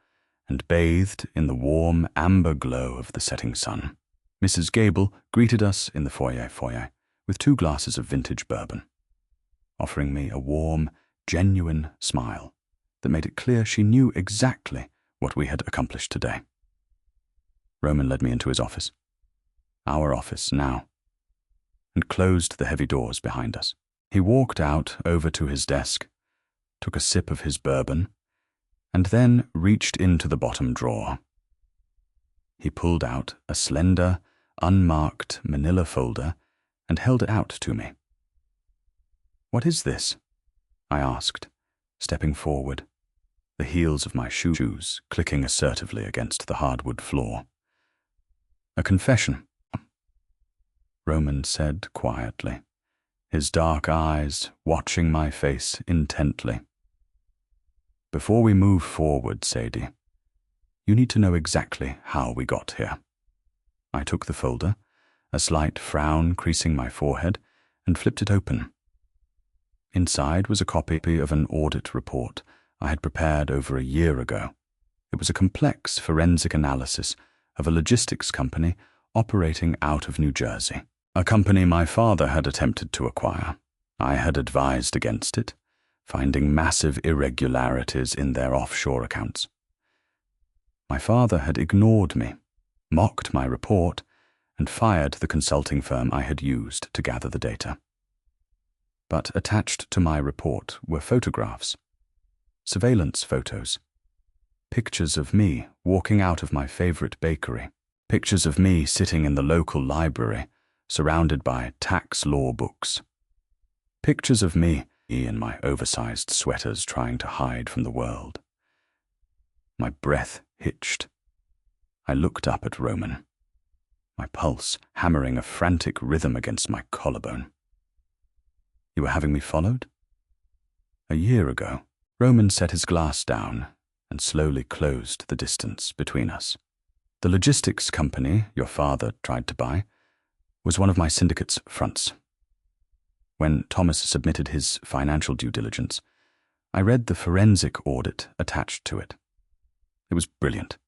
and bathed in the warm amber glow of the setting sun. Mrs. Gable greeted us in the foyer with 2 glasses of vintage bourbon, offering me a warm, genuine smile that made it clear she knew exactly what we had accomplished today. Roman led me into his office, our office now, and closed the heavy doors behind us. He walked out over to his desk, took a sip of his bourbon, and then reached into the bottom drawer. He pulled out a slender, unmarked manila folder and held it out to me. "What is this?" I asked, stepping forward, the heels of my shoes clicking assertively against the hardwood floor. "A confession," Roman said quietly, his dark eyes watching my face intently. "Before we move forward, Sadie, you need to know exactly how we got here." I took the folder, a slight frown creasing my forehead, and flipped it open. Inside was a copy of an audit report I had prepared over a year ago. It was a complex forensic analysis of a logistics company operating out of New Jersey, a company my father had attempted to acquire. I had advised against it, finding massive irregularities in their offshore accounts. My father had ignored me, mocked my report, and fired the consulting firm I had used to gather the data. But attached to my report were photographs, surveillance photos, pictures of me walking out of my favorite bakery, pictures of me sitting in the local library, surrounded by tax law books, pictures of me in my oversized sweaters trying to hide from the world. My breath hitched. I looked up at Roman, my pulse hammering a frantic rhythm against my collarbone. "You were having me followed?" A year ago, Roman set his glass down and slowly closed the distance between us. "The logistics company your father tried to buy was one of my syndicate's fronts. When Thomas submitted his financial due diligence, I read the forensic audit attached to it. It was brilliant.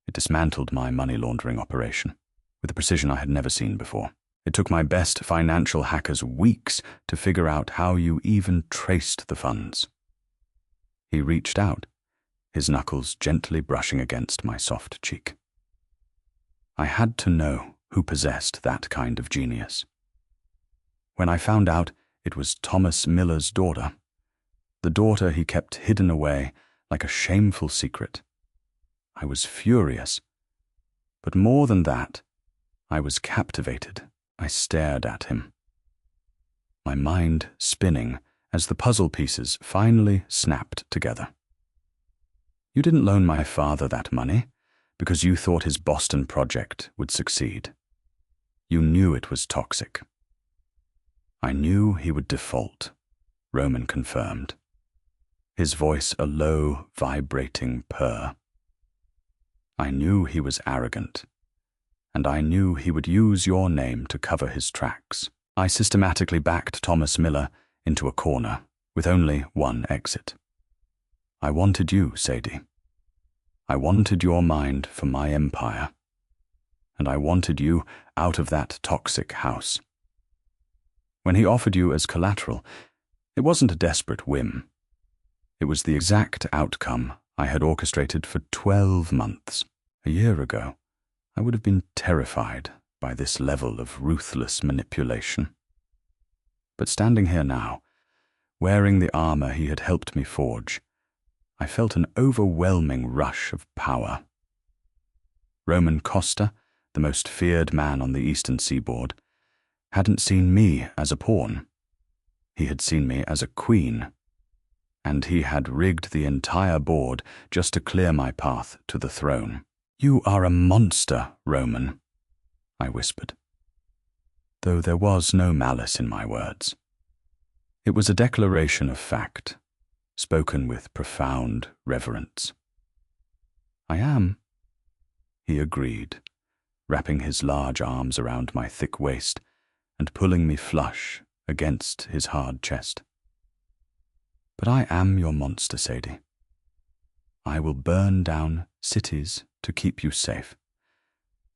It dismantled my money laundering operation with a precision I had never seen before. It took my best financial hackers weeks to figure out how you even traced the funds." He reached out, his knuckles gently brushing against my soft cheek. I had to know who possessed that kind of genius. When I found out it was Thomas Miller's daughter, the daughter he kept hidden away like a shameful secret, I was furious. But more than that, I was captivated. I stared at him, my mind spinning as the puzzle pieces finally snapped together. "You didn't loan my father that money because you thought his Boston project would succeed. You knew it was toxic." "I knew he would default," Roman confirmed. his voice a low, vibrating purr. I knew he was arrogant, and I knew he would use your name to cover his tracks. I systematically backed Thomas Miller into a corner with only one exit. I wanted you, Sadie. I wanted your mind for my empire, and I wanted you out of that toxic house. When he offered you as collateral, it wasn't a desperate whim. It was the exact outcome I had orchestrated for 12 months. A year ago, I would have been terrified by this level of ruthless manipulation. But standing here now, wearing the armor he had helped me forge, I felt an overwhelming rush of power. Roman Costa, the most feared man on the eastern seaboard, hadn't seen me as a pawn. He had seen me as a queen, and he had rigged the entire board just to clear my path to the throne. "You are a monster, Roman," I whispered, though there was no malice in my words. It was a declaration of fact, spoken with profound reverence. "I am," he agreed, wrapping his large arms around my thick waist and pulling me flush against his hard chest. "But I am your monster, Sadie. I will burn down cities to keep you safe.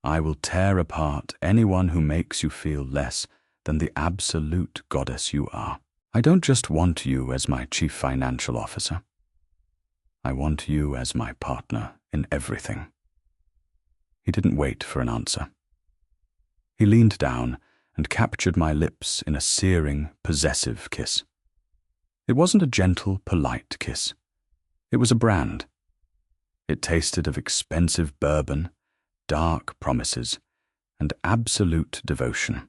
I will tear apart anyone who makes you feel less than the absolute goddess you are. I don't just want you as my chief financial officer. I want you as my partner in everything." He didn't wait for an answer. He leaned down and captured my lips in a searing, possessive kiss. It wasn't a gentle, polite kiss. It was a brand. It tasted of expensive bourbon, dark promises, and absolute devotion.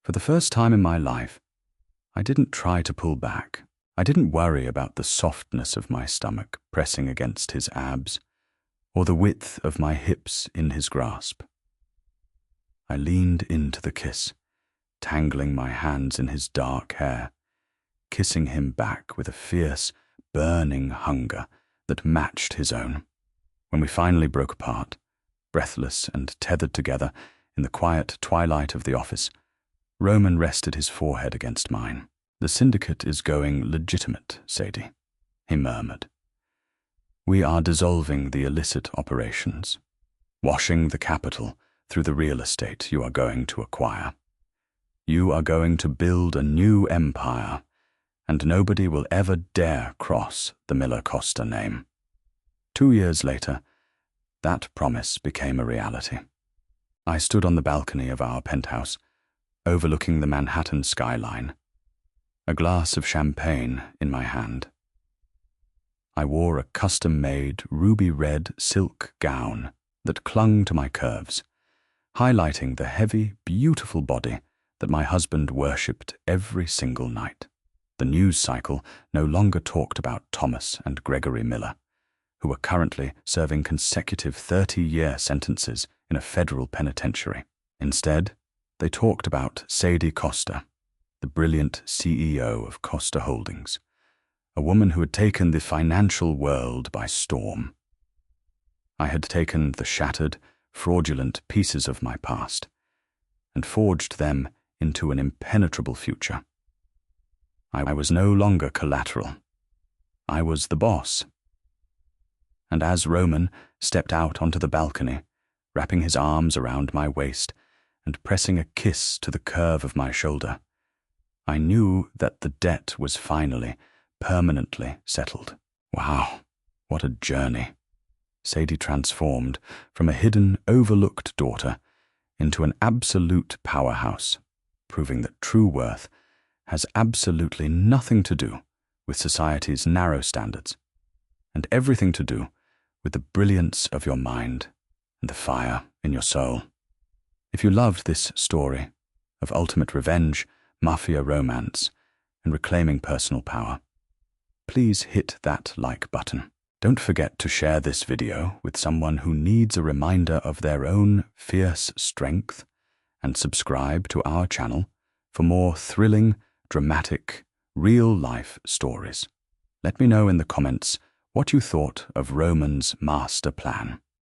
For the first time in my life, I didn't try to pull back. I didn't worry about the softness of my stomach pressing against his abs, or the width of my hips in his grasp. I leaned into the kiss, tangling my hands in his dark hair, kissing him back with a fierce, burning hunger that matched his own. When we finally broke apart, breathless and tethered together in the quiet twilight of the office, Roman rested his forehead against mine. "The syndicate is going legitimate, Sadie," he murmured. "We are dissolving the illicit operations, washing the capital through the real estate you are going to acquire. You are going to build a new empire, and nobody will ever dare cross the Miller-Costa name." 2 years later, that promise became a reality. I stood on the balcony of our penthouse, overlooking the Manhattan skyline, a glass of champagne in my hand. I wore a custom-made ruby-red silk gown that clung to my curves, highlighting the heavy, beautiful body that my husband worshipped every single night. The news cycle no longer talked about Thomas and Gregory Miller, who were currently serving consecutive 30-year sentences in a federal penitentiary. Instead, they talked about Sadie Costa, the brilliant CEO of Costa Holdings, a woman who had taken the financial world by storm. I had taken the shattered, fraudulent pieces of my past and forged them into an impenetrable future. I was no longer collateral. I was the boss. And as Roman stepped out onto the balcony, wrapping his arms around my waist and pressing a kiss to the curve of my shoulder, I knew that the debt was finally, permanently settled. Wow, what a journey. Sadie transformed from a hidden, overlooked daughter into an absolute powerhouse, proving that true worth has absolutely nothing to do with society's narrow standards, and everything to do with the brilliance of your mind and the fire in your soul. If you loved this story of ultimate revenge, mafia romance, and reclaiming personal power, please hit that like button. Don't forget to share this video with someone who needs a reminder of their own fierce strength, and subscribe to our channel for more thrilling, dramatic, real-life stories. Let me know in the comments what you thought of Roman's master plan.